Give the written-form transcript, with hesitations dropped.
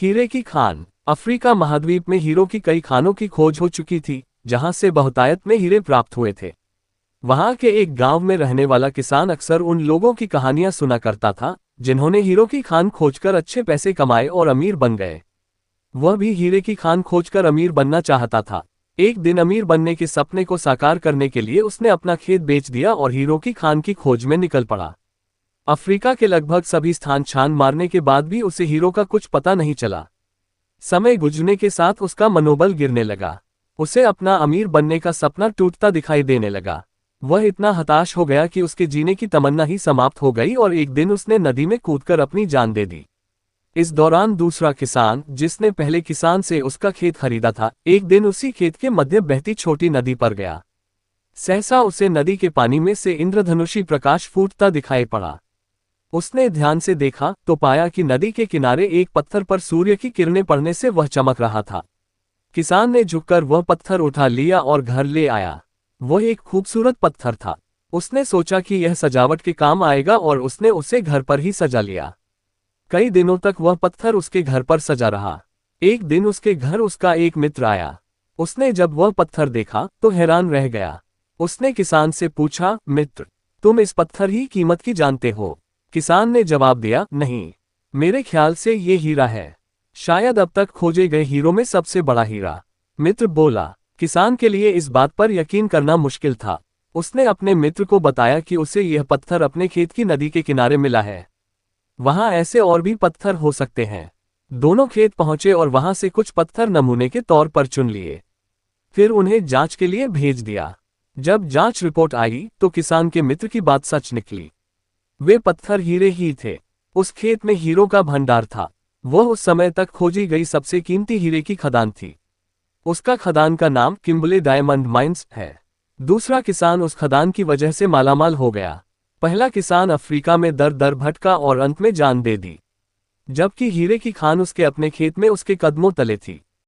हीरे की खान। अफ्रीका महाद्वीप में हीरो की कई खानों की खोज हो चुकी थी, जहां से बहुतायत में हीरे प्राप्त हुए थे। वहां के एक गांव में रहने वाला किसान अक्सर उन लोगों की कहानियां सुना करता था, जिन्होंने हीरो की खान खोजकर अच्छे पैसे कमाए और अमीर बन गए। वह भी हीरे की खान खोजकर अमीर बनना चाहता था। एक दिन अमीर बनने के सपने को साकार करने के लिए उसने अपना खेत बेच दिया और हीरो की खान की खोज में निकल पड़ा। अफ्रीका के लगभग सभी स्थान छान मारने के बाद भी उसे हीरो का कुछ पता नहीं चला। समय गुजरने के साथ उसका मनोबल गिरने लगा। उसे अपना अमीर बनने का सपना टूटता दिखाई देने लगा। वह इतना हताश हो गया कि उसके जीने की तमन्ना ही समाप्त हो गई और एक दिन उसने नदी में कूदकर अपनी जान दे दी। इस दौरान दूसरा किसान, जिसने पहले किसान से उसका खेत खरीदा था, एक दिन उसी खेत के मध्य बहती छोटी नदी पर गया। सहसा उसे नदी के पानी में से इंद्रधनुषी प्रकाश फूटता दिखाई पड़ा। उसने ध्यान से देखा तो पाया कि नदी के किनारे एक पत्थर पर सूर्य की किरणें पड़ने से वह चमक रहा था। किसान ने झुककर वह पत्थर उठा लिया और घर ले आया। वह एक खूबसूरत पत्थर था। उसने सोचा कि यह सजावट के काम आएगा और उसने उसे घर पर ही सजा लिया। कई दिनों तक वह पत्थर उसके घर पर सजा रहा। एक दिन उसके घर उसका एक मित्र आया। उसने जब वह पत्थर देखा तो हैरान रह गया। उसने किसान से पूछा, मित्र, तुम इस पत्थर की कीमत की जानते हो? किसान ने जवाब दिया, नहीं, मेरे ख्याल से ये हीरा है, शायद अब तक खोजे गए हीरों में सबसे बड़ा हीरा। मित्र बोला। किसान के लिए इस बात पर यकीन करना मुश्किल था। उसने अपने मित्र को बताया कि उसे यह पत्थर अपने खेत की नदी के किनारे मिला है। वहां ऐसे और भी पत्थर हो सकते हैं। दोनों खेत पहुंचे और वहां से कुछ पत्थर नमूने के तौर पर चुन लिए। फिर उन्हें जांच के लिए भेज दिया। जब जांच रिपोर्ट आई तो किसान के मित्र की बात सच निकली। वे पत्थर हीरे ही थे। उस खेत में हीरो का भंडार था। वह उस समय तक खोजी गई सबसे कीमती हीरे की खदान थी। उसका खदान का नाम किम्बले डायमंड माइंस है। दूसरा किसान उस खदान की वजह से मालामाल हो गया। पहला किसान अफ्रीका में दर दर भटका और अंत में जान दे दी, जबकि हीरे की खान उसके अपने खेत में उसके कदमों तले थी।